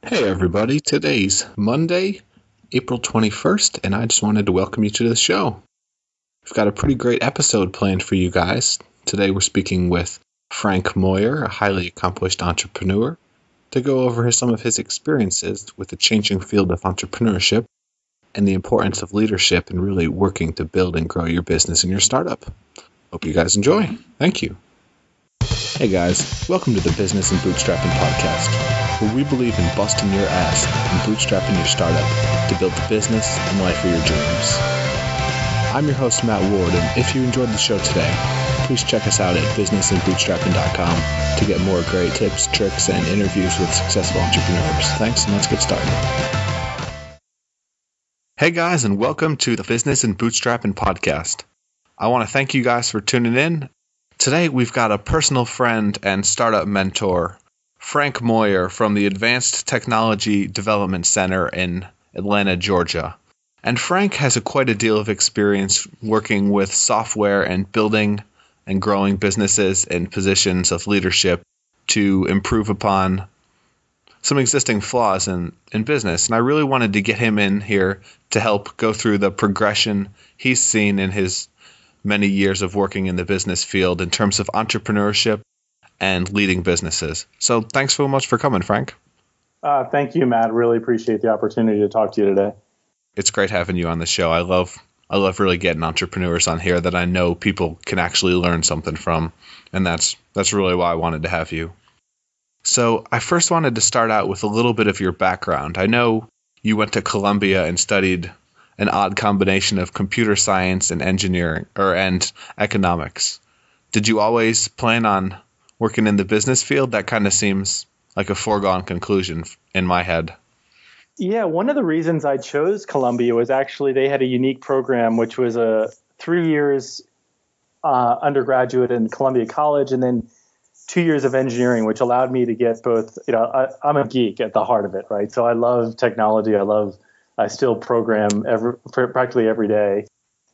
Hey everybody, today's Monday, April 21st, and I just wanted to welcome you to the show. We've got a pretty great episode planned for you guys. Today we're speaking with Frank Moyer, a highly accomplished entrepreneur, to go over some of his experiences with the changing field of entrepreneurship and the importance of leadership and really working to build and grow your business and your startup. Hope you guys enjoy. Thank you. Hey guys, welcome to the Business and Bootstrapping Podcast, where we believe in busting your ass and bootstrapping your startup to build the business and life of your dreams. I'm your host, Matt Ward, and if you enjoyed the show today, please check us out at businessandbootstrapping.com to get more great tips, tricks, and interviews with successful entrepreneurs. Thanks, and let's get started. Hey guys, and welcome to the Business and Bootstrapping Podcast. I want to thank you guys for tuning in. Today we've got a personal friend and startup mentor, Frank Moyer from the Advanced Technology Development Center in Atlanta, Georgia. And Frank has quite a deal of experience working with software and building and growing businesses in positions of leadership to improve upon some existing flaws in business. And I really wanted to get him in here to help go through the progression he's seen in his many years of working in the business field in terms of entrepreneurship and leading businesses. So thanks so much for coming, Frank. Thank you, Matt. Really appreciate the opportunity to talk to you today. It's great having you on the show. I love really getting entrepreneurs on here that I know people can actually learn something from, and that's really why I wanted to have you. So I first wanted to start out with a little bit of your background. I know you went to Columbia and studied an odd combination of computer science and engineering and economics. Did you always plan on working in the business field? That kind of seems like a foregone conclusion in my head. Yeah, one of the reasons I chose Columbia was actually they had a unique program, which was a 3 years undergraduate in Columbia College and then 2 years of engineering, which allowed me to get both. I'm a geek at the heart of it, right? So I love technology. I still program practically every day,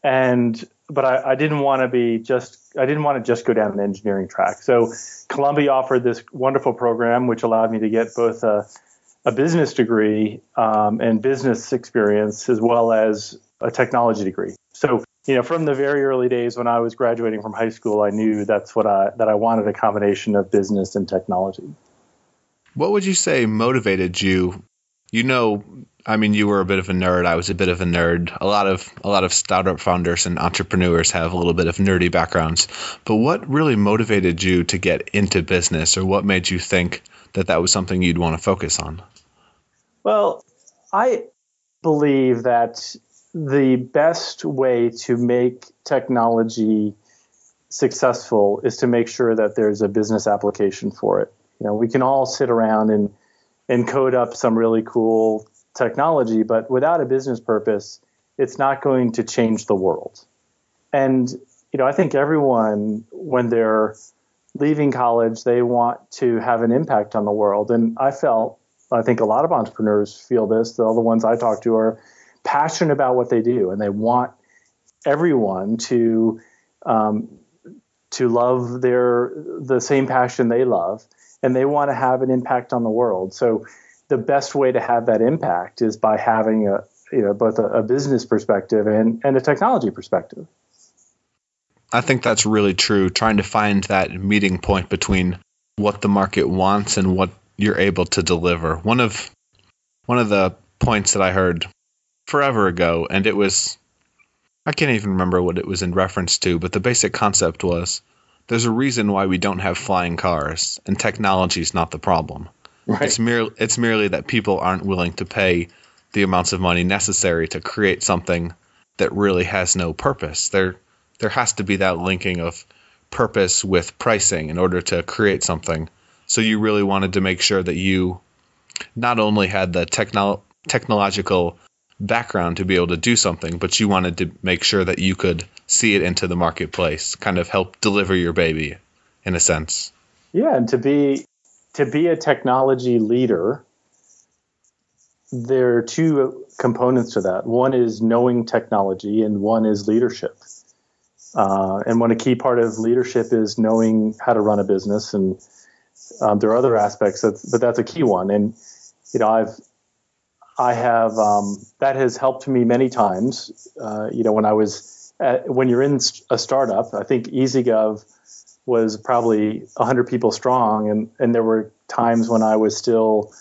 but I didn't want to just go down an engineering track. So Columbia offered this wonderful program, which allowed me to get both a business degree and business experience, as well as a technology degree. So, from the very early days when I was graduating from high school, I knew that I wanted a combination of business and technology. What would you say motivated you? You were a bit of a nerd. I was a bit of a nerd. A lot of startup founders and entrepreneurs have a little bit of nerdy backgrounds. But what really motivated you to get into business, or what made you think that was something you'd want to focus on? Well, I believe that the best way to make technology successful is to make sure that there's a business application for it. We can all sit around and code up some really cool technology, but without a business purpose, it's not going to change the world. And, I think everyone, when they're leaving college, they want to have an impact on the world. And I think a lot of entrepreneurs feel this, all the ones I talk to are passionate about what they do, and they want everyone to love the same passion they love, and they want to have an impact on the world. So the best way to have that impact is by having both a business perspective and a technology perspective. I think that's really true. Trying to find that meeting point between what the market wants and what you're able to deliver. One of the points that I heard forever ago, and I can't even remember what it was in reference to, but the basic concept was there's a reason why we don't have flying cars, and technology is not the problem. Right. It's merely that people aren't willing to pay the amounts of money necessary to create something that really has no purpose. There has to be that linking of purpose with pricing in order to create something. So you really wanted to make sure that you not only had the technological background to be able to do something, but you wanted to make sure that you could see it into the marketplace, kind of help deliver your baby in a sense. Yeah, and to be a technology leader, there are two components to that. One is knowing technology, and one is leadership. And one key part of leadership is knowing how to run a business, and there are other aspects, but that's a key one. And I have that has helped me many times. When you're in a startup, I think EasyGov was probably 100 people strong, and there were times when I was still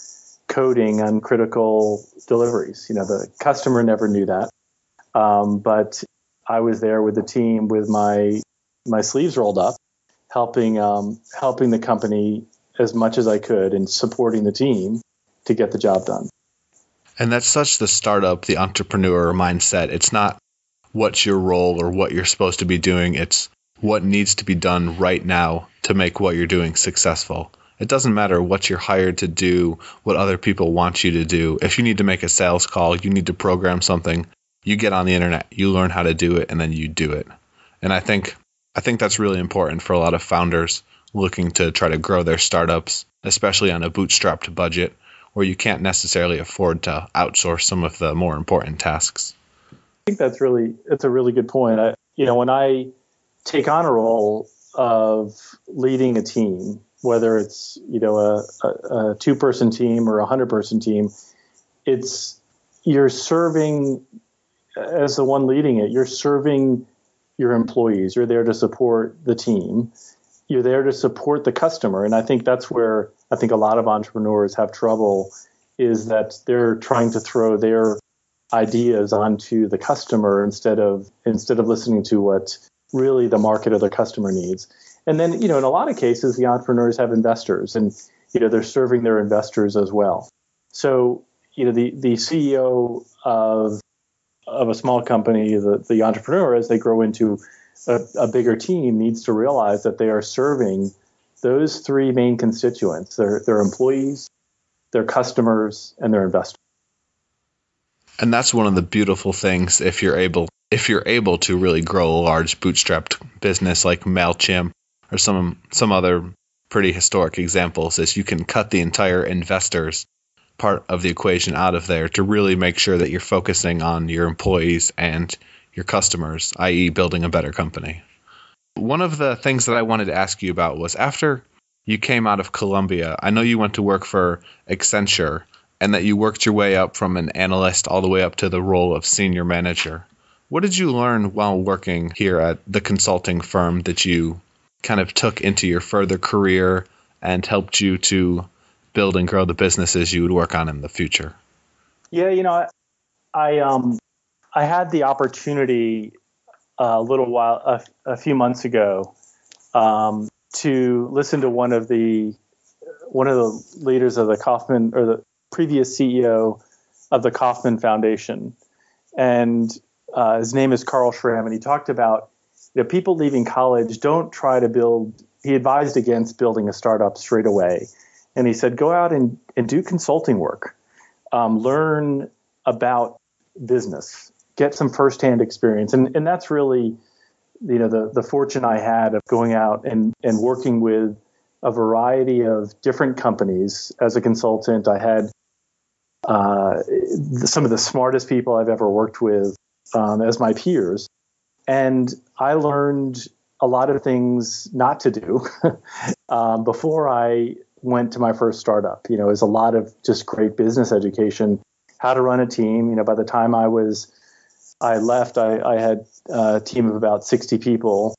coding on critical deliveries. The customer never knew that, but I was there with the team with my sleeves rolled up, helping the company as much as I could and supporting the team to get the job done. And that's such the startup, the entrepreneur mindset. It's not what's your role or what you're supposed to be doing. It's what needs to be done right now to make what you're doing successful. It doesn't matter what you're hired to do, what other people want you to do. If you need to make a sales call, you need to program something, you get on the internet, you learn how to do it, and then you do it. And I think that's really important for a lot of founders looking to try to grow their startups, especially on a bootstrapped budget where you can't necessarily afford to outsource some of the more important tasks. I think that's a really good point. When I take on a role of leading a team, whether it's a 2-person team or a 100-person team, you're serving, as the one leading it, you're serving your employees. You're there to support the team. You're there to support the customer. And I think that's where I think a lot of entrepreneurs have trouble, is that they're trying to throw their ideas onto the customer instead of listening to what really the market or the customer needs. And then, in a lot of cases, the entrepreneurs have investors, and they're serving their investors as well. So, the CEO of a small company, the entrepreneur, as they grow into a bigger team, needs to realize that they are serving those 3 main constituents: their employees, their customers, and their investors. And that's one of the beautiful things if you're able to really grow a large bootstrapped business like MailChimp or some other pretty historic examples, is you can cut the entire investors part of the equation out of there to really make sure that you're focusing on your employees and your customers, i.e. building a better company. One of the things that I wanted to ask you about was, after you came out of Columbia, I know you went to work for Accenture and that you worked your way up from an analyst all the way up to the role of senior manager. What did you learn while working here at the consulting firm that you kind of took into your further career and helped you to build and grow the businesses you would work on in the future? Yeah, I had the opportunity a few months ago to listen to one of the leaders of the Kauffman, or the previous CEO of the Kauffman Foundation, and his name is Carl Schramm, and he talked about people leaving college don't try to build. He advised against building a startup straight away, and he said, go out and do consulting work, learn about business, get some firsthand experience, and that's really the fortune I had of going out and working with a variety of different companies as a consultant. I had some of the smartest people I've ever worked with as my peers. And I learned a lot of things not to do before I went to my first startup. It was a lot of just great business education, how to run a team. By the time I left, I had a team of about 60 people.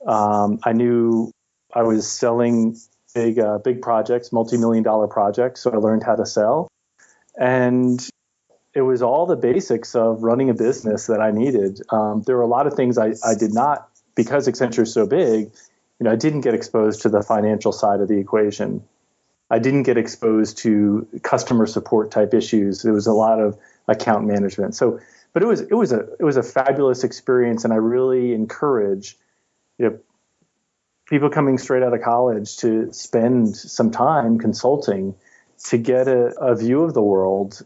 I knew I was selling big projects, multi-million-dollar projects, so I learned how to sell. And it was all the basics of running a business that I needed. There were a lot of things I did not, because Accenture is so big, I didn't get exposed to the financial side of the equation. I didn't get exposed to customer support type issues. There was a lot of account management. So, but it was a fabulous experience, and I really encourage people coming straight out of college to spend some time consulting to get a view of the world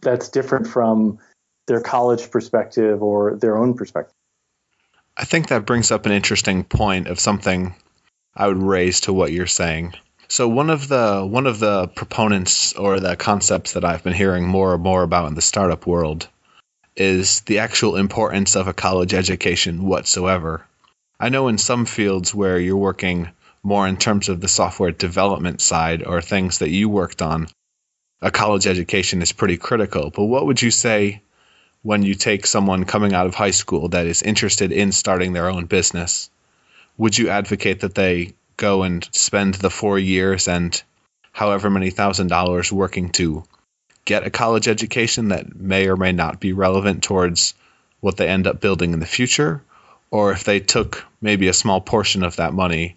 that's different from their college perspective or their own perspective. I think that brings up an interesting point of something I would raise to what you're saying. So one of the proponents or the concepts that I've been hearing more and more about in the startup world is the actual importance of a college education whatsoever. I know in some fields where you're working more in terms of the software development side or things that you worked on, a college education is pretty critical. But what would you say when you take someone coming out of high school that is interested in starting their own business? Would you advocate that they go and spend the 4 years and however many $1,000 working to get a college education that may or may not be relevant towards what they end up building in the future? Or if they took maybe a small portion of that money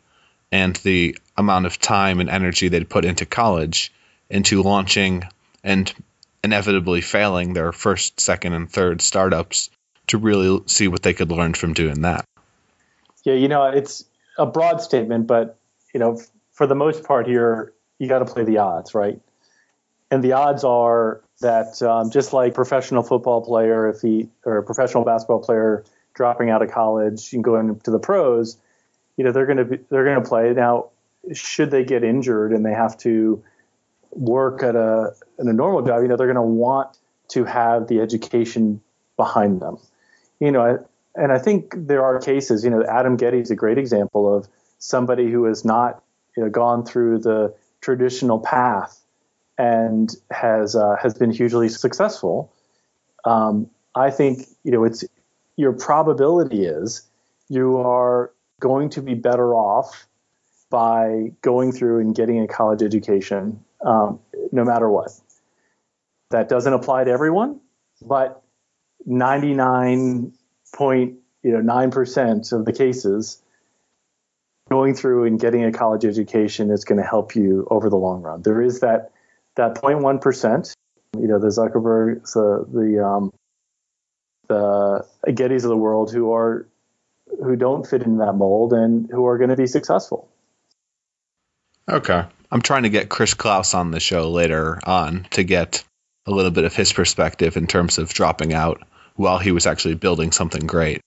and the amount of time and energy they'd put into college into launching and inevitably failing their first, second, and third startups to really see what they could learn from doing that? Yeah, it's a broad statement, but, for the most part here, you got to play the odds, right? And the odds are that just like professional football player, or a professional basketball player dropping out of college and going into the pros, they're going to play. Now, should they get injured and they have to work in a normal job, they're going to want to have the education behind them. And I think there are cases, Adam Getty is a great example of somebody who has not gone through the traditional path and has been hugely successful. I think, it's your probability is you are going to be better off by going through and getting a college education, no matter what. That doesn't apply to everyone, but 99.9% of the cases, going through and getting a college education is going to help you over the long run. There is that 0.1%, the Zuckerbergs, the Gettys of the world who don't fit in that mold and who are going to be successful. Okay. I'm trying to get Chris Klaus on the show later on to get a little bit of his perspective in terms of dropping out while he was actually building something great.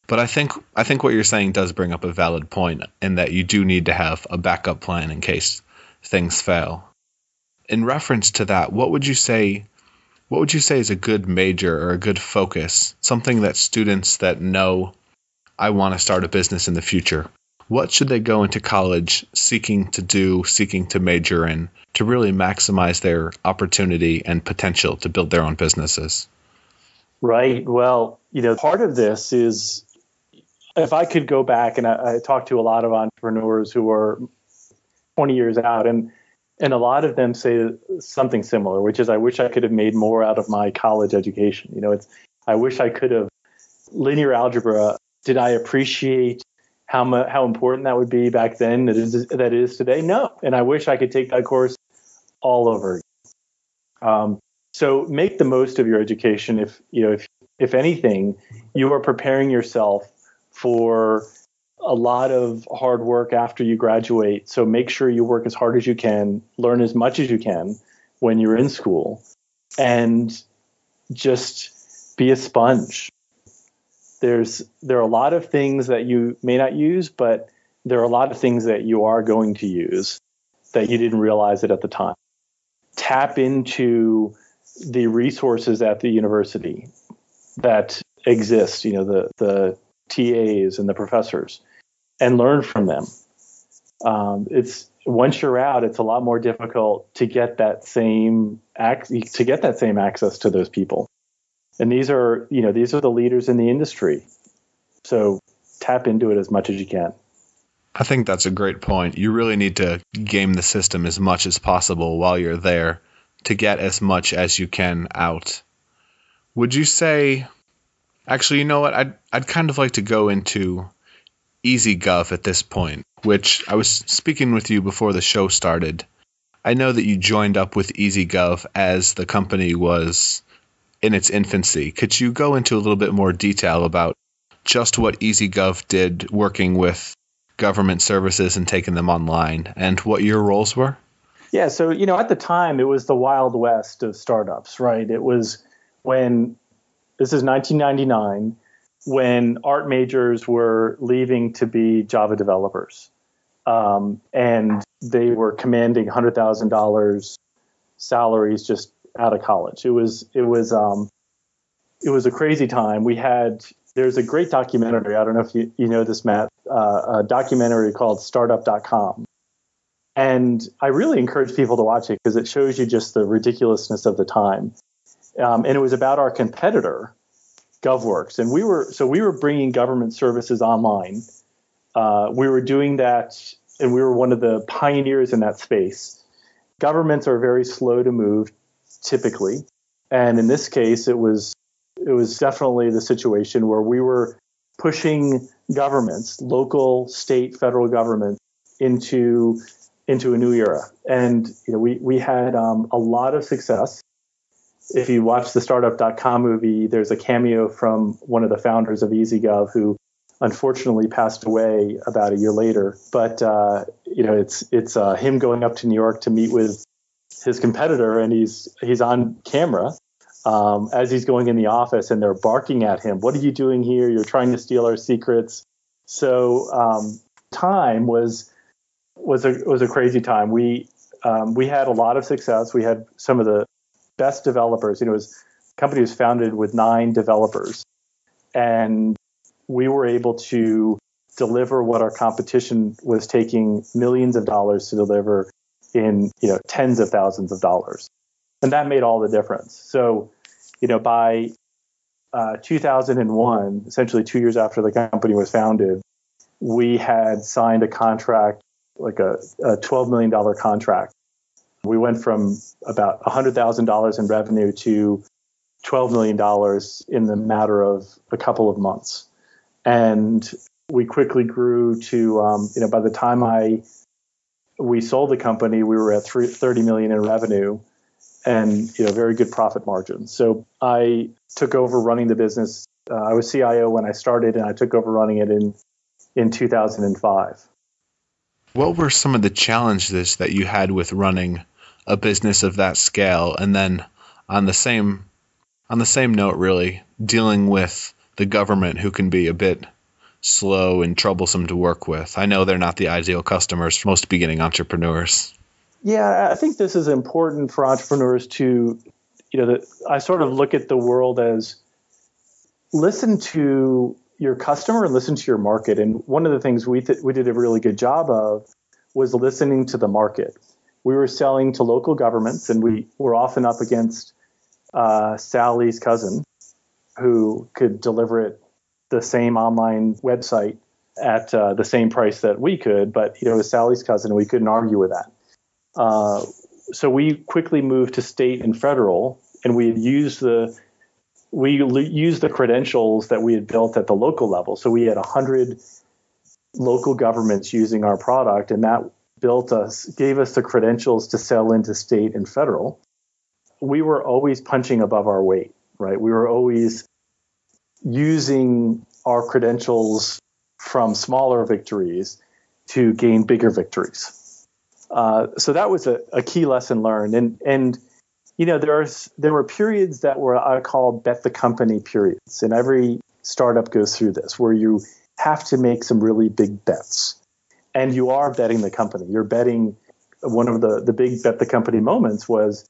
But I think what you're saying does bring up a valid point in that you do need to have a backup plan in case things fail. In reference to that, what would you say is a good major or a good focus, something that students that know I want to start a business in the future, what should they go into college seeking to major in to really maximize their opportunity and potential to build their own businesses? Right. Well, part of this is, if I could go back, and I talk to a lot of entrepreneurs who are 20 years out, and a lot of them say something similar, which is, I wish I could have made more out of my college education. I wish I could have linear algebra. Did I appreciate how important that would be back then that it is today? No. And I wish I could take that course all over again. So make the most of your education. If anything, you are preparing yourself for a lot of hard work after you graduate. So make sure you work as hard as you can, learn as much as you can when you're in school, and just be a sponge. There are a lot of things that you may not use, but there are a lot of things that you are going to use that you didn't realize it at the time. Tap into the resources at the university that exist, the TAs and the professors, and learn from them. Once you're out, it's a lot more difficult to get that same access to those people. And these are the leaders in the industry. So tap into it as much as you can. I think that's a great point. You really need to game the system as much as possible while you're there to get as much as you can out. Would you say, actually, you know what? I'd kind of like to go into EasyGov at this point, which I was speaking with you before the show started. I know that you joined up with EasyGov as the company was in its infancy. Could you go into a little bit more detail about just what EasyGov did working with government services and taking them online, and what your roles were? Yeah, so, at the time, it was the Wild West of startups, right? It was this is 1999, when art majors were leaving to be Java developers. And they were commanding $100,000 salaries just out of college. It was a crazy time. There's a great documentary. I don't know if you know this, Matt, a documentary called Startup.com. And I really encourage people to watch it because it shows you just the ridiculousness of the time. And it was about our competitor, GovWorks. And we were bringing government services online. We were doing that, and we were one of the pioneers in that space. Governments are very slow to move, typically. And in this case, it was definitely the situation where we were pushing governments, local, state, federal governments, into a new era. And we had a lot of success. If you watch the Startup.com movie, there's a cameo from one of the founders of EasyGov who unfortunately passed away about a year later. But it's him going up to New York to meet with his competitor, and he's on camera as he's going in the office, and they're barking at him. What are you doing here? You're trying to steal our secrets. So time was a crazy time. We had a lot of success. We had some of the best developers. The company was founded with 9 developers, and we were able to deliver what our competition was taking millions of dollars to deliver in tens of thousands of dollars, and that made all the difference. So, by 2001, essentially 2 years after the company was founded, we had signed a contract, like a $12 million contract. We went from about $100,000 in revenue to $12 million in the matter of a couple of months. And we quickly grew to, by the time we sold the company, we were at $30 million in revenue and, very good profit margins. So I took over running the business. I was CIO when I started, and I took over running it in 2005. What were some of the challenges that you had with running a business of that scale? And then on the same note, really, dealing with the government, who can be a bit slow and troublesome to work with. I know they're not the ideal customers for most beginning entrepreneurs. Yeah, I think this is important for entrepreneurs to, I sort of look at the world as listen to your customer and listen to your market. And one of the things we did a really good job of was listening to the market. We were selling to local governments, and we were often up against Sally's cousin, who could deliver it the same online website at the same price that we could. But it was Sally's cousin, and we couldn't argue with that. So we quickly moved to state and federal, and we used the credentials that we had built at the local level. So we had 100 local governments using our product, and that gave us the credentials to sell into state and federal. We were always punching above our weight, right? We were always using our credentials from smaller victories to gain bigger victories. So that was a key lesson learned. And there were periods that were, I call, bet the company periods. And every startup goes through this, where you have to make some really big bets. And you are betting the company. You're betting. One of the big bet the company moments was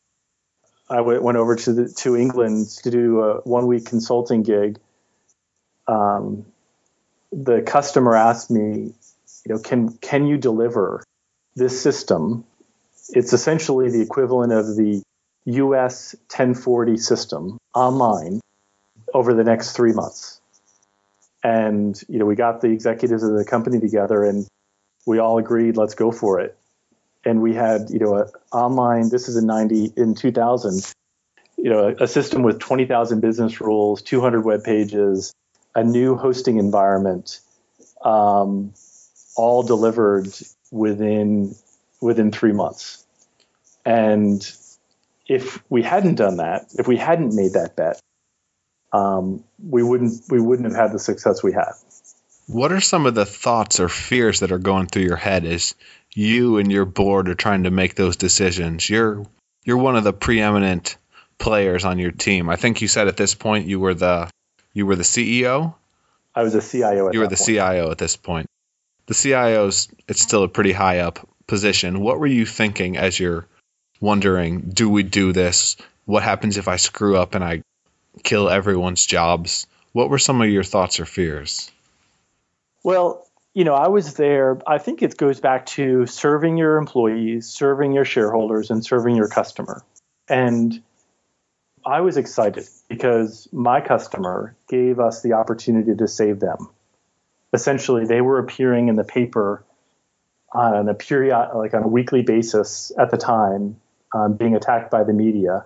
I went over to England to do a 1-week consulting gig. The customer asked me, can you deliver this system? It's essentially the equivalent of the US 1040 system online over the next 3 months. And, we got the executives of the company together, and we all agreed, let's go for it. And we had, online, this is in 2000, a system with 20,000 business rules, 200 web pages, a new hosting environment, all delivered within 3 months. And if we hadn't done that, if we hadn't made that bet, we wouldn't have had the success we had. What are some of the thoughts or fears that are going through your head as you and your board are trying to make those decisions? You're one of the preeminent players on your team. I think you said at this point you were the CEO? I was a CIO at You were the point. CIO at this point. The CIO's, it's still a pretty high up position. What were you thinking as you're wondering, do we do this? What happens if I screw up and I kill everyone's jobs? What were some of your thoughts or fears? Well, I was there. I think it goes back to serving your employees, serving your shareholders, and serving your customer. And I was excited because my customer gave us the opportunity to save them. Essentially, they were appearing in the paper on a weekly basis at the time, being attacked by the media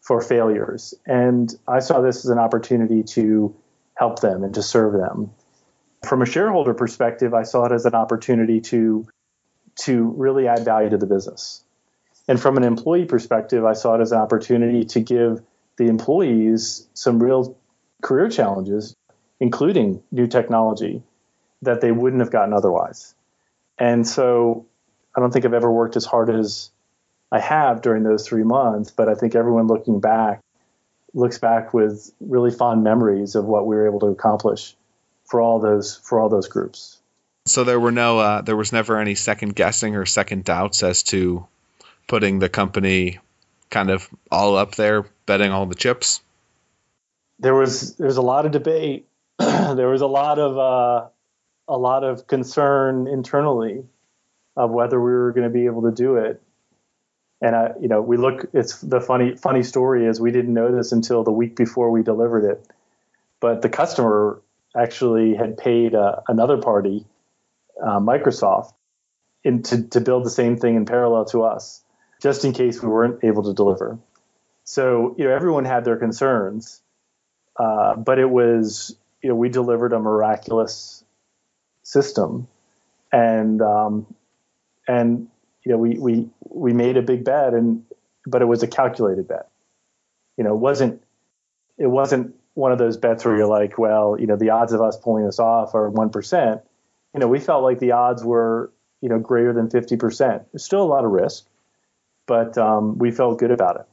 for failures. And I saw this as an opportunity to help them and to serve them. From a shareholder perspective, I saw it as an opportunity to really add value to the business. And from an employee perspective, I saw it as an opportunity to give the employees some real career challenges, including new technology that they wouldn't have gotten otherwise. And so I don't think I've ever worked as hard as I have during those 3 months, but I think everyone looks back with really fond memories of what we were able to accomplish for all those groups. So there was never any second guessing or second doubts as to putting the company kind of all up there, betting all the chips? There's a lot of debate. There was a lot of concern internally of whether we were going to be able to do it. And it's the funny story is we didn't know this until the week before we delivered it, but the customer actually had paid another party, Microsoft, to build the same thing in parallel to us, just in case we weren't able to deliver. So everyone had their concerns, but it was we delivered a miraculous system, and we made a big bet, but it was a calculated bet. It wasn't one of those bets where you're like, well, the odds of us pulling this off are 1%. We felt like the odds were greater than 50%. There's still a lot of risk, but we felt good about it.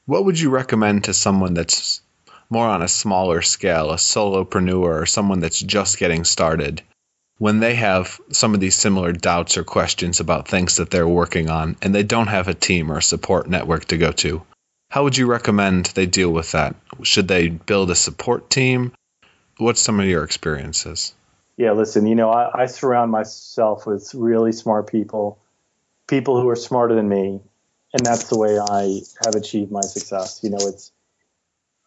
What would you recommend to someone that's more on a smaller scale, a solopreneur or someone that's just getting started, when they have some of these similar doubts or questions about things that they're working on and they don't have a team or a support network to go to? How would you recommend they deal with that? Should they build a support team? What's some of your experiences? Yeah, listen, I surround myself with really smart people who are smarter than me. And that's the way I have achieved my success.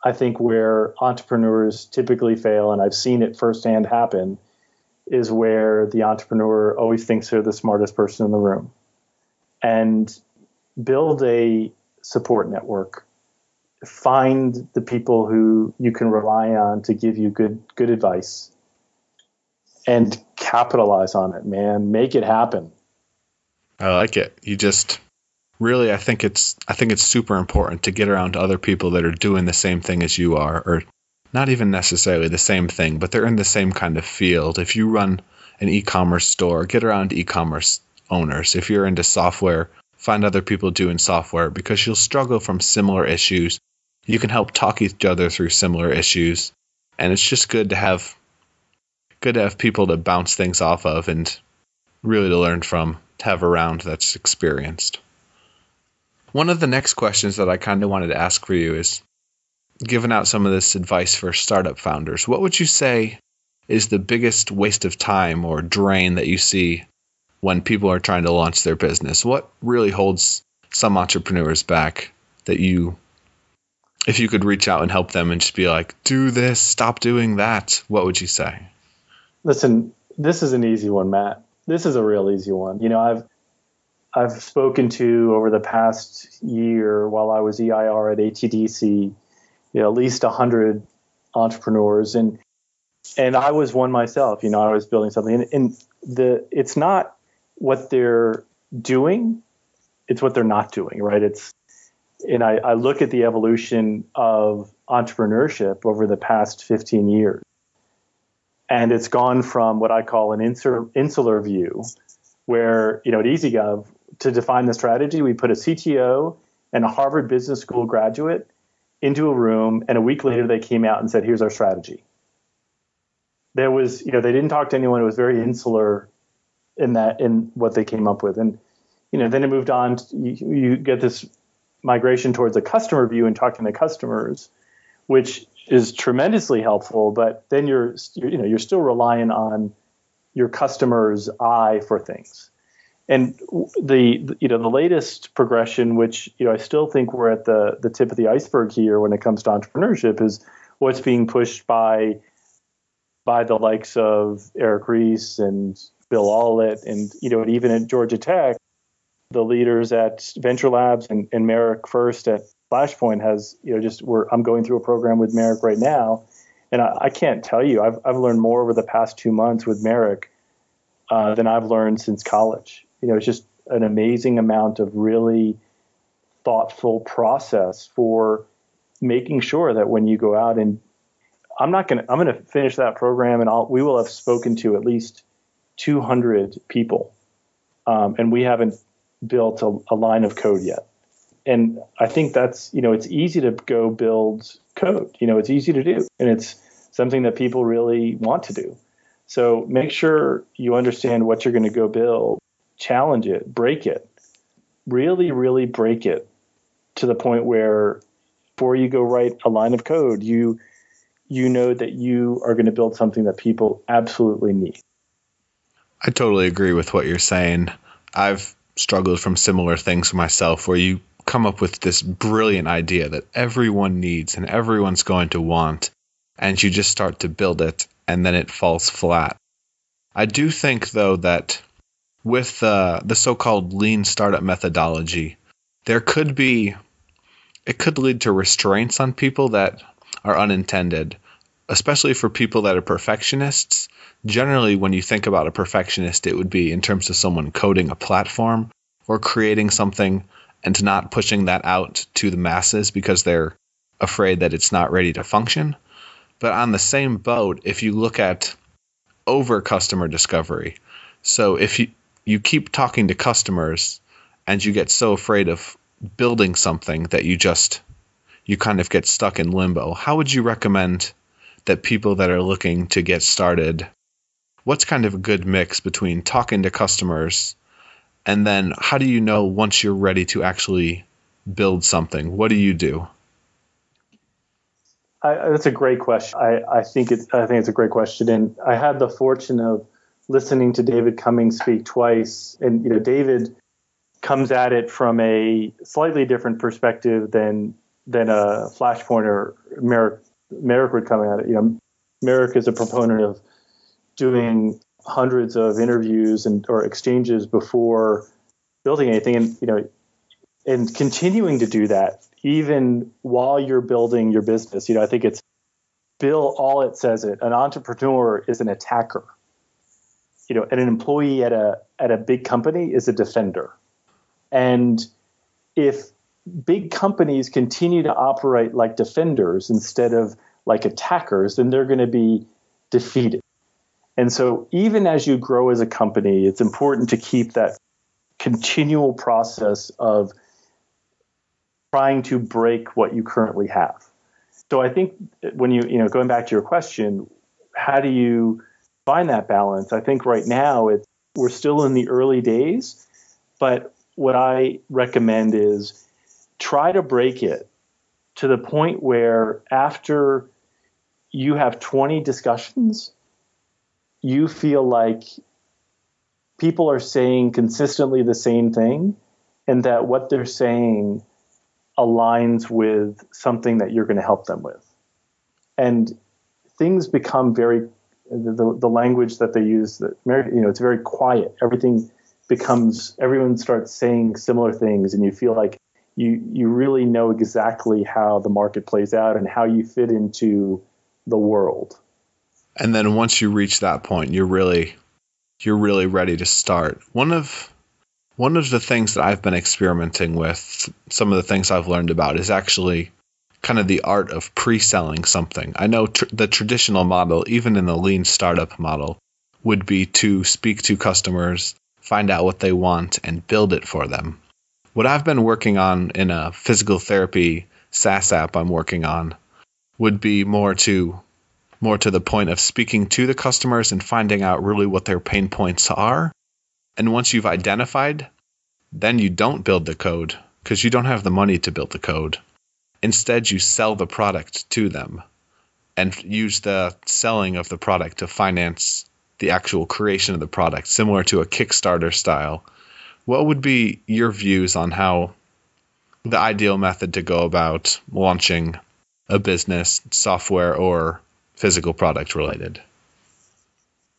I think where entrepreneurs typically fail, and I've seen it firsthand happen, is where the entrepreneur always thinks they're the smartest person in the room. And build a support network. Find the people who you can rely on to give you good advice, and capitalize on it, man. Make it happen. I like it. I think it's super important to get around other people that are doing the same thing as you are, or not even necessarily the same thing, but they're in the same kind of field. If you run an e-commerce store, get around e-commerce owners. If you're into software, find other people doing software, because you'll struggle from similar issues. You can help talk each other through similar issues, and it's just good to have people to bounce things off of and really to learn from, to have around that's experienced. One of the next questions that I kind of wanted to ask for you is, giving out some of this advice for startup founders, what would you say is the biggest waste of time or drain that you see when people are trying to launch their business? What really holds some entrepreneurs back that if you could reach out and help them and just be like, do this, stop doing that, what would you say? Listen, this is an easy one, Matt. This is a real easy one. I've spoken to, over the past year while I was EIR at ATDC, at least 100 entrepreneurs, and I was one myself. I was building something, and it's not what they're doing, it's what they're not doing, right? I look at the evolution of entrepreneurship over the past 15 years, and it's gone from what I call an insular view, where at EasyGov, to define the strategy, we put a CTO and a Harvard Business School graduate into a room, and a week later they came out and said, here's our strategy. There was, they didn't talk to anyone. It was very insular in what they came up with. And, then it moved on. You get this migration towards a customer view and talking to customers, which is tremendously helpful, but then you're still relying on your customer's eye for things. And the latest progression, which I still think we're at the tip of the iceberg here when it comes to entrepreneurship, is what's being pushed by the likes of Eric Ries and Bill Aulet, and even at Georgia Tech, the leaders at Venture Labs and Merrick First at Flashpoint has I'm going through a program with Merrick right now, and I can't tell you, I've learned more over the past 2 months with Merrick than I've learned since college. It's just an amazing amount of really thoughtful process for making sure that when you go out, and I'm going to finish that program, and we will have spoken to at least 200 people, and we haven't built a line of code yet. And I think that's, it's easy to go build code. It's easy to do, and it's something that people really want to do. So make sure you understand what you're going to go build, challenge it, break it, really, really break it to the point where before you go write a line of code, you know that you are going to build something that people absolutely need. I totally agree with what you're saying. I've struggled from similar things myself, where you come up with this brilliant idea that everyone needs and everyone's going to want, and you just start to build it, and then it falls flat. I do think, though, that with the so-called lean startup methodology, it could lead to restraints on people that are unintended, especially for people that are perfectionists. Generally, when you think about a perfectionist, it would be in terms of someone coding a platform or creating something and not pushing that out to the masses because they're afraid that it's not ready to function. But on the same boat, if you look at over customer discovery, so if you keep talking to customers and you get so afraid of building something that you kind of get stuck in limbo, how would you recommend that people that are looking to get started, what's kind of a good mix between talking to customers and then how do you know once you're ready to actually build something? What do you do? That's a great question. I think it's a great question, and I had the fortune of listening to David Cummings speak twice, and David comes at it from a slightly different perspective than a Flashpoint or Merrick would come at it. Merrick is a proponent of doing hundreds of interviews or exchanges before building anything, and continuing to do that even while you're building your business. I think it's Bill Aulet says it. An entrepreneur is an attacker. And an employee at a big company is a defender. And if big companies continue to operate like defenders instead of like attackers, then they're going to be defeated. And so even as you grow as a company, it's important to keep that continual process of trying to break what you currently have. So I think when going back to your question, how do you find that balance? I think right now we're still in the early days, but what I recommend is try to break it to the point where after you have 20 discussions, you feel like people are saying consistently the same thing and that what they're saying aligns with something that you're going to help them with. And things become the language that they use, it's very quiet. Everyone starts saying similar things, and you feel like you really know exactly how the market plays out and how you fit into the world. And then once you reach that point, you're really ready to start. One of the things that I've been experimenting with, some of the things I've learned about, is actually kind of the art of pre-selling something. I know the traditional model, even in the lean startup model, would be to speak to customers, find out what they want, and build it for them. What I've been working on in a physical therapy SaaS app I'm working on would be more to the point of speaking to the customers and finding out really what their pain points are. And once you've identified, then you don't build the code because you don't have the money to build the code. Instead, you sell the product to them and use the selling of the product to finance the actual creation of the product, similar to a Kickstarter style. What would be your views on how the ideal method to go about launching a business, software or physical product related?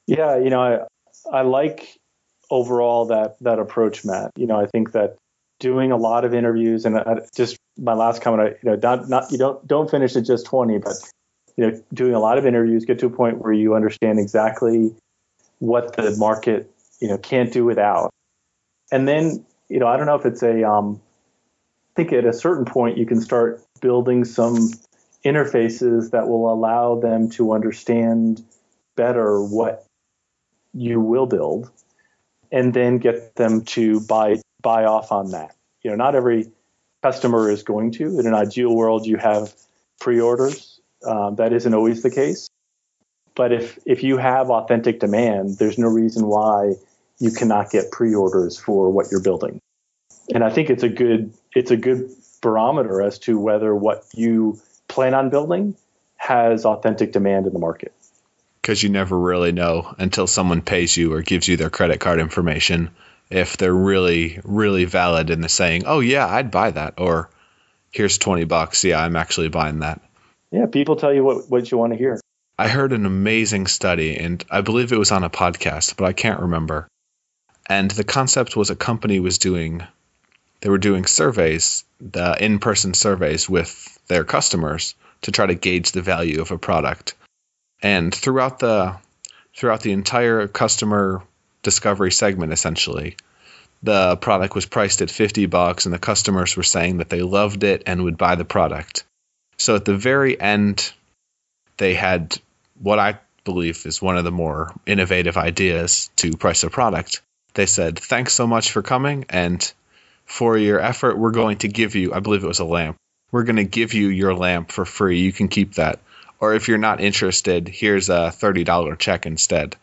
Yeah, I like overall that approach, Matt. I think that doing a lot of interviews, and just my last comment, don't finish at just 20, but doing a lot of interviews, get to a point where you understand exactly what the market can't do without, and then I don't know if it's I think at a certain point you can start building some interfaces that will allow them to understand better what you will build, and then get them to buy off on that. Not every customer is going to. In an ideal world, you have pre-orders. That isn't always the case. But if you have authentic demand, there's no reason why you cannot get pre-orders for what you're building. And I think it's a good barometer as to whether what you plan on building has authentic demand in the market. Because you never really know until someone pays you or gives you their credit card information if they're really, really valid in the saying, oh, yeah, I'd buy that. Or here's $20. Yeah, I'm actually buying that. Yeah, people tell you what you want to hear. I heard an amazing study, and I believe it was on a podcast, but I can't remember. And the concept was a company was doing surveys, the in-person surveys with their customers to try to gauge the value of a product. And throughout the entire customer discovery segment, essentially, the product was priced at $50, and the customers were saying that they loved it and would buy the product. So at the very end, they had what I believe is one of the more innovative ideas to price a product. They said, thanks so much for coming, and for your effort, we're going to give you, I believe it was a lamp, we're going to give you your lamp for free. You can keep that. Or if you're not interested, here's a $30 check instead.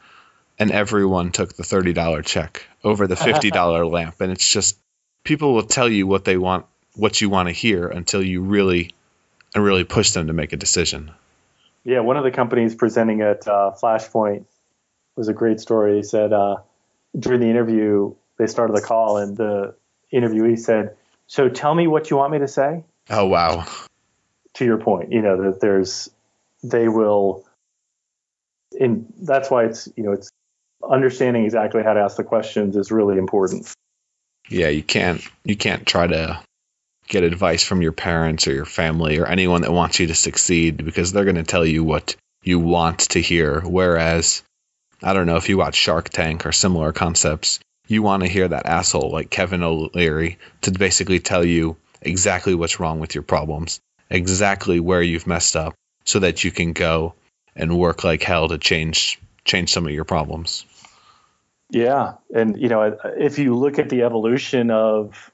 And everyone took the $30 check over the $50 lamp. And it's just, people will tell you what they want, what you want to hear until you really push them to make a decision. Yeah, one of the companies presenting at Flashpoint was a great story. He said during the interview, they started the call, and the interviewee said, so tell me what you want me to say. Oh, wow. To your point, that they will, and that's why it's understanding exactly how to ask the questions is really important. Yeah, you can't try to get advice from your parents or your family or anyone that wants you to succeed, because they're going to tell you what you want to hear. Whereas, I don't know, if you watch Shark Tank or similar concepts, you want to hear that asshole like Kevin O'Leary to basically tell you exactly what's wrong with your problems, exactly where you've messed up, so that you can go and work like hell to change some of your problems. Yeah. And, if you look at the evolution of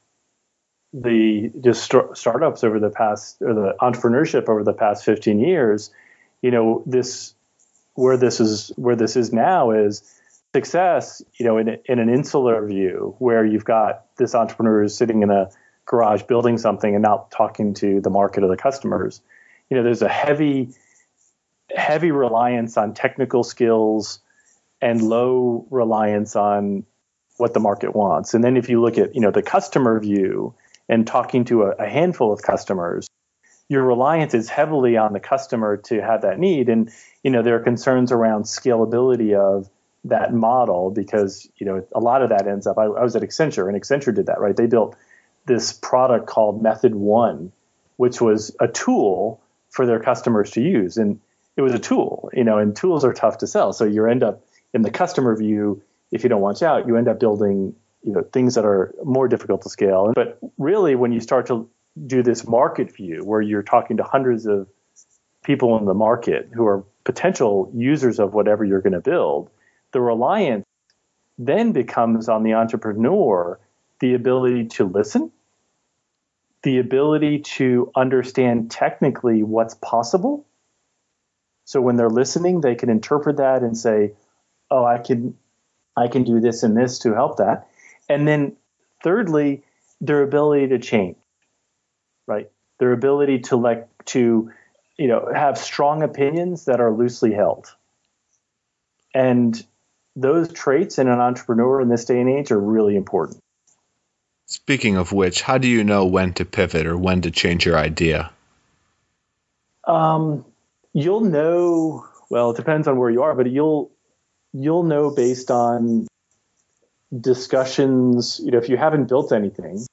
the startups over the past, or the entrepreneurship over the past 15 years, where this is now is success, in an insular view, where you've got this entrepreneur who's sitting in a garage building something and not talking to the market or the customers. There's a heavy reliance on technical skills and low reliance on what the market wants. And then if you look at, the customer view and talking to a handful of customers, your reliance is heavily on the customer to have that need. And, there are concerns around scalability of that model, because, a lot of that ends up, I was at Accenture, and Accenture did that, right? They built this product called Method One, which was a tool for their customers to use. And it was a tool, and tools are tough to sell. So you end up in the customer view, if you don't watch out, you end up building, things that are more difficult to scale. But really, when you start to do this market view, where you're talking to hundreds of people in the market who are potential users of whatever you're going to build, the reliance then becomes on the entrepreneur, the ability to listen, the ability to understand technically what's possible. So when they're listening, they can interpret that and say, oh, I can do this and this to help that. And then thirdly, their ability to change, right? Their ability to have strong opinions that are loosely held. And those traits in an entrepreneur in this day and age are really important. Speaking of which, how do you know when to pivot or when to change your idea? You'll know, well, it depends on where you are, but you'll know based on discussions. If you haven't built anything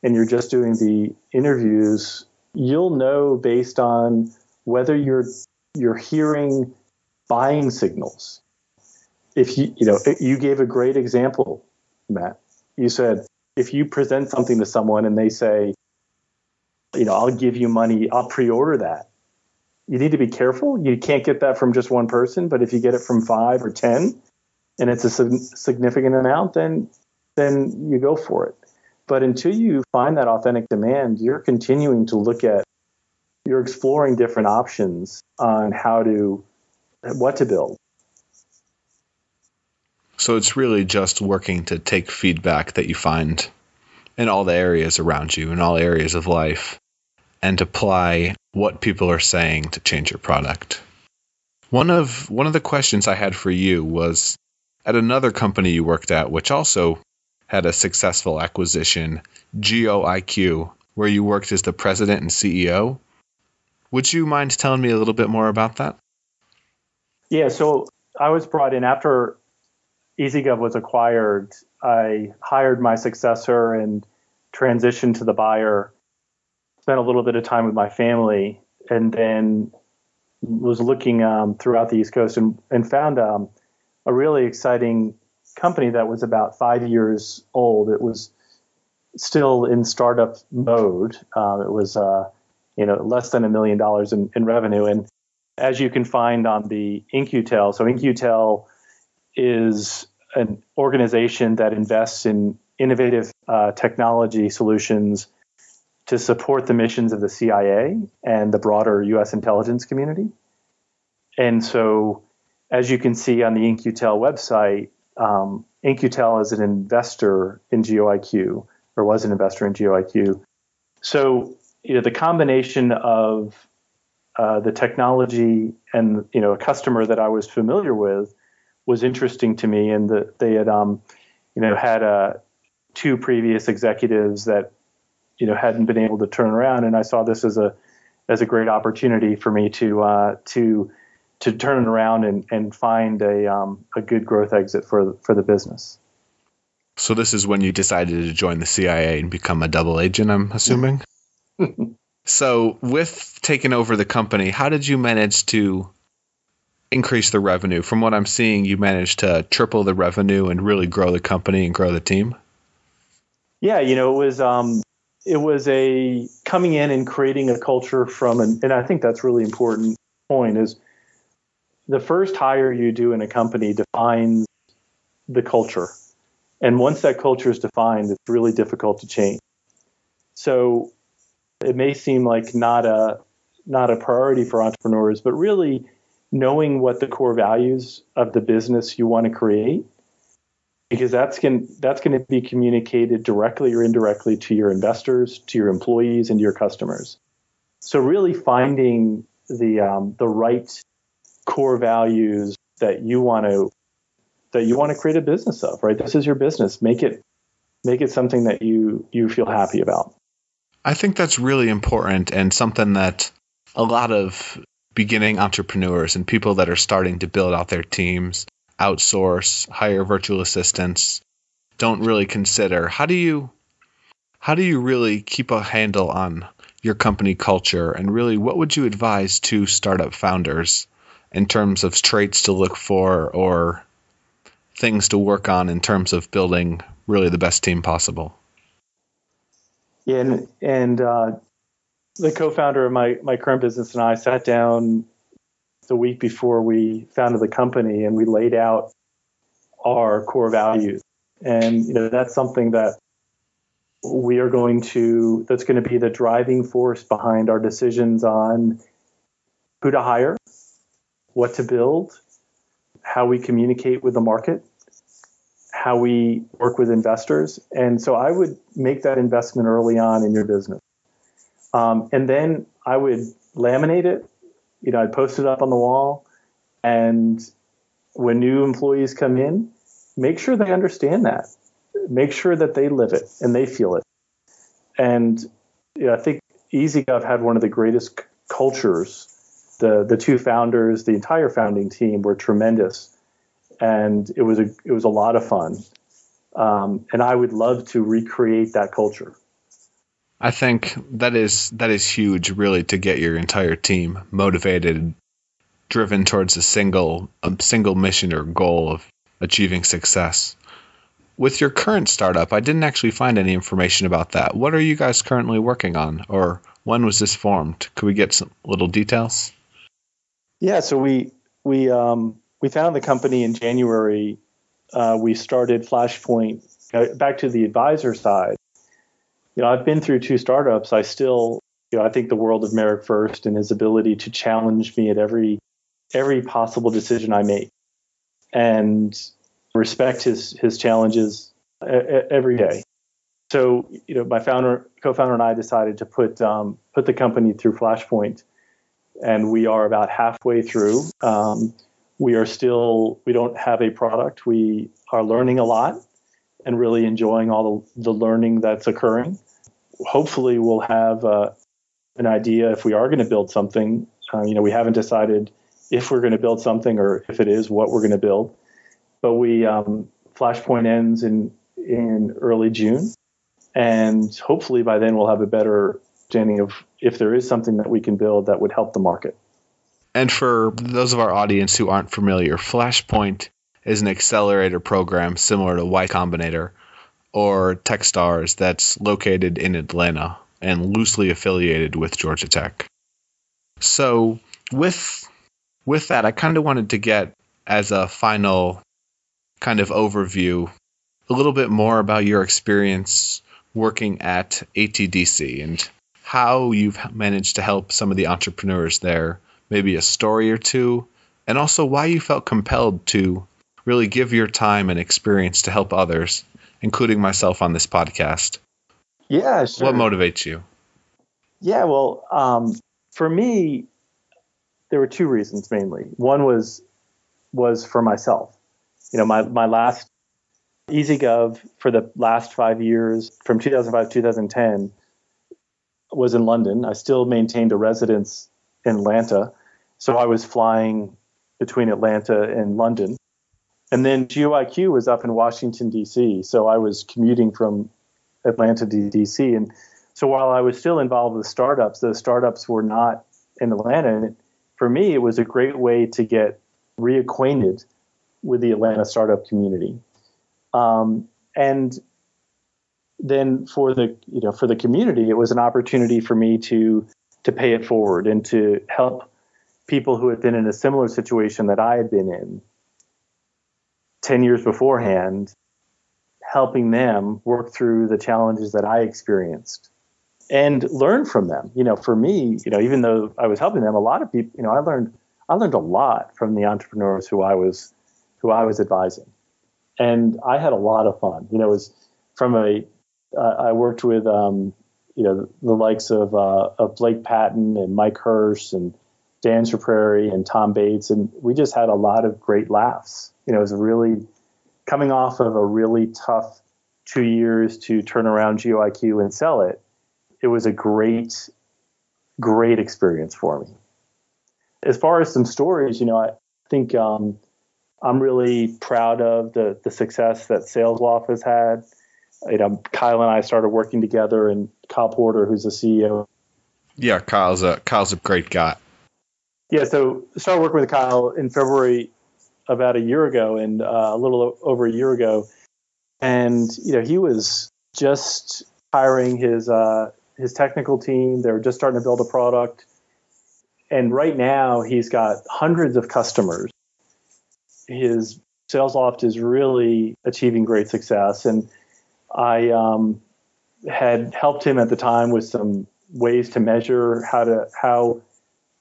and you're just doing the interviews, you'll know based on whether you're hearing buying signals. If you gave a great example, Matt. You said, if you present something to someone and they say, I'll give you money, I'll pre-order that. You need to be careful. You can't get that from just one person, but if you get it from 5 or 10 and it's a significant amount, then you go for it. But until you find that authentic demand, you're continuing to you're exploring different options on what to build. So it's really just working to take feedback that you find in all the areas around you, in all areas of life, and apply what people are saying to change your product. One of the questions I had for you was, at another company you worked at, which also had a successful acquisition, GeoIQ, where you worked as the president and CEO. Would you mind telling me a little bit more about that? Yeah, so I was brought in after EasyGov was acquired. I hired my successor and transitioned to the buyer, spent a little bit of time with my family, and then was looking throughout the East Coast and found a really exciting company that was about 5 years old. It was still in startup mode. It was less than $1 million in revenue. And as you can find on the In-Q-Tel, so In-Q-Tel is an organization that invests in innovative technology solutions to support the missions of the CIA and the broader U.S. intelligence community. And so, as you can see on the In-Q-Tel website, In-Q-Tel is an investor in GeoIQ, or was an investor in GeoIQ. So, the combination of the technology and a customer that I was familiar with was interesting to me, and they had had two previous executives that hadn't been able to turn around, and I saw this as a great opportunity for me to turn it around and find a good growth exit for the business. So this is when you decided to join the CIA and become a double agent, I'm assuming? So with taking over the company, how did you manage to increase the revenue? From what I'm seeing, you managed to triple the revenue and really grow the company and grow the team. Yeah, it was a coming in and creating a culture and I think that's really important point is the first hire you do in a company defines the culture. And once that culture is defined, it's really difficult to change. So it may seem like not a priority for entrepreneurs, but really knowing what the core values of the business you want to create, because that's going to be communicated directly or indirectly to your investors, to your employees, and to your customers. So really finding the right core values that you want to create a business of, right? This is your business. Make it something that you feel happy about. I think that's really important and something that a lot of beginning entrepreneurs and people that are starting to build out their teams, outsource, hire virtual assistants, don't really consider. How do you really keep a handle on your company culture, and really what would you advise to startup founders in terms of traits to look for or things to work on in terms of building really the best team possible? Yeah, and the co-founder of my current business and I sat down the week before we founded the company, and we laid out our core values. And that's something that that's going to be the driving force behind our decisions on who to hire, what to build, how we communicate with the market, how we work with investors. And so I would make that investment early on in your business. And then I would laminate it. I'd post it up on the wall. And when new employees come in, make sure they understand that. Make sure that they live it and they feel it. And I think EasyGov had one of the greatest cultures. The two founders, the entire founding team were tremendous, and it was a lot of fun. And I would love to recreate that culture. I think that is huge, really, to get your entire team motivated, driven towards a single mission or goal of achieving success. With your current startup, I didn't actually find any information about that. What are you guys currently working on, or when was this formed? Could we get some little details? Yeah, so we founded the company in January. We started Flashpoint. Back to the advisor side. I've been through two startups. I still, I think the world of Merrick first and his ability to challenge me at every possible decision I make, and respect his challenges every day. So, my co-founder and I decided to put the company through Flashpoint, and we are about halfway through. We don't have a product. We are learning a lot and really enjoying all the learning that's occurring. Hopefully we'll have an idea if we are going to build something. We haven't decided if we're going to build something or if it is what we're going to build. But Flashpoint ends in early June. And hopefully by then we'll have a better understanding of if there is something that we can build that would help the market. And for those of our audience who aren't familiar, Flashpoint is an accelerator program similar to Y Combinator or Techstars that's located in Atlanta and loosely affiliated with Georgia Tech. So with that, I kind of wanted to get, as a final kind of overview, a little bit more about your experience working at ATDC and how you've managed to help some of the entrepreneurs there, maybe a story or two, and also why you felt compelled to really give your time and experience to help others, including myself on this podcast. Yeah, sure. What motivates you? Yeah, well, for me, there were two reasons mainly. One was for myself. My last EasyGov for the last 5 years, from 2005 to 2010, was in London. I still maintained a residence in Atlanta, so I was flying between Atlanta and London. And then GeoIQ was up in Washington, D.C., so I was commuting from Atlanta to D.C. And so while I was still involved with startups, those startups were not in Atlanta. And for me, it was a great way to get reacquainted with the Atlanta startup community. And then for the community, it was an opportunity for me to pay it forward and to help people who had been in a similar situation that I had been in 10 years beforehand, helping them work through the challenges that I experienced and learn from them. For me, even though I was helping them, a lot of people, I learned a lot from the entrepreneurs who I was advising. And I had a lot of fun. It was I worked with, the likes of Blake Patton and Mike Hirsch and Dan Prairie and Tom Bates. And we just had a lot of great laughs. It was really coming off of a really tough 2 years to turn around GeoIQ and sell it. It was a great, great experience for me. As far as some stories, I think I'm really proud of the success that SalesLoft has had. Kyle and I started working together, and Kyle Porter, who's the CEO. Yeah, Kyle's a great guy. Yeah, so I started working with Kyle in February about a year ago, and a little over a year ago. And, he was just hiring his technical team. They were just starting to build a product. And right now he's got hundreds of customers. His SalesLoft is really achieving great success. And I had helped him at the time with some ways to measure how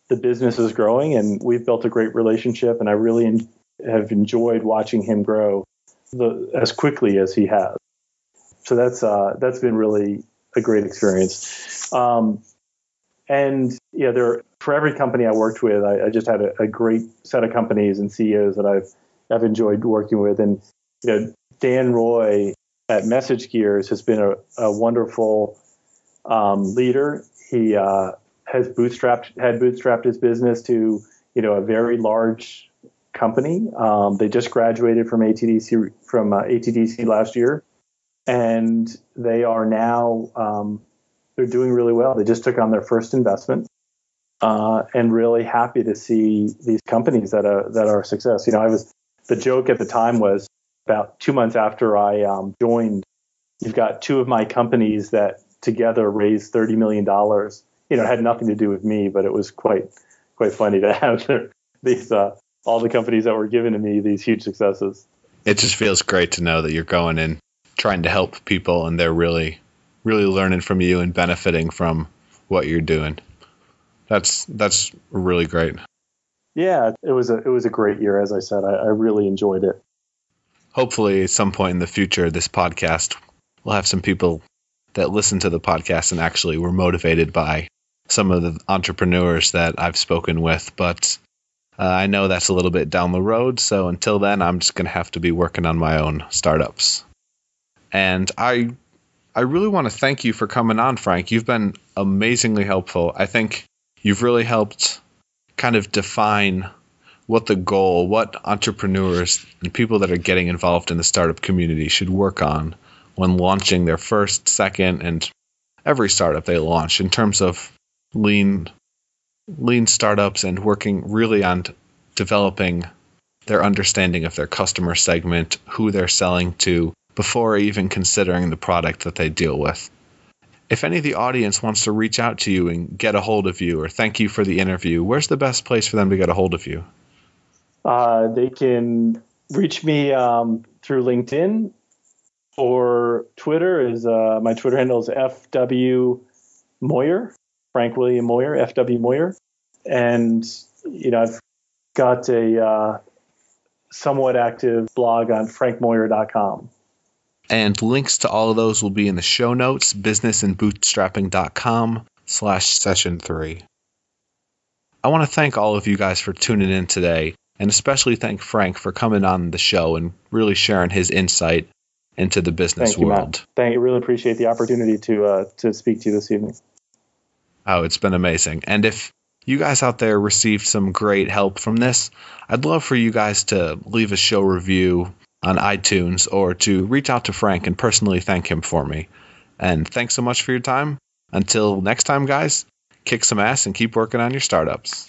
the business is growing. And we've built a great relationship. And I really have enjoyed watching him grow as quickly as he has. So that's been really a great experience. And for every company I worked with, I just had a great set of companies and CEOs that I've I've enjoyed working with. And Dan Roy at Message Gears has been a wonderful leader. He had bootstrapped his business to a very large company. They just graduated from ATDC last year, and they are now they're doing really well. They just took on their first investment, and really happy to see these companies that are a success. The joke at the time was about 2 months after I joined, you've got two of my companies that together raised $30 million. It had nothing to do with me, but it was quite funny to have these all the companies that were given to me these huge successes. It just feels great to know that you're going and trying to help people, and they're really, really learning from you and benefiting from what you're doing. That's really great. Yeah, it was a great year. As I said, I really enjoyed it. Hopefully, at some point in the future, this podcast will have some people that listen to the podcast and actually were motivated by some of the entrepreneurs that I've spoken with. But I know that's a little bit down the road. So until then, I'm just going to have to be working on my own startups. And I really want to thank you for coming on, Frank. You've been amazingly helpful. I think you've really helped kind of define what entrepreneurs and people that are getting involved in the startup community should work on when launching their first, second, and every startup they launch in terms of lean startups and working really on developing their understanding of their customer segment, who they're selling to, before even considering the product that they deal with. If any of the audience wants to reach out to you and get a hold of you or thank you for the interview, where's the best place for them to get a hold of you? They can reach me through LinkedIn, or Twitter. My Twitter handle is FW Moyer, Frank William Moyer, FW Moyer. And, I've got a somewhat active blog on frankmoyer.com. And links to all of those will be in the show notes, businessandbootstrapping.com/session3. I want to thank all of you guys for tuning in today, and especially thank Frank for coming on the show and really sharing his insight into the business world. Thank you. Really appreciate the opportunity to speak to you this evening. Oh, it's been amazing. And if you guys out there received some great help from this, I'd love for you guys to leave a show review on iTunes or to reach out to Frank and personally thank him for me. And thanks so much for your time. Until next time, guys, kick some ass and keep working on your startups.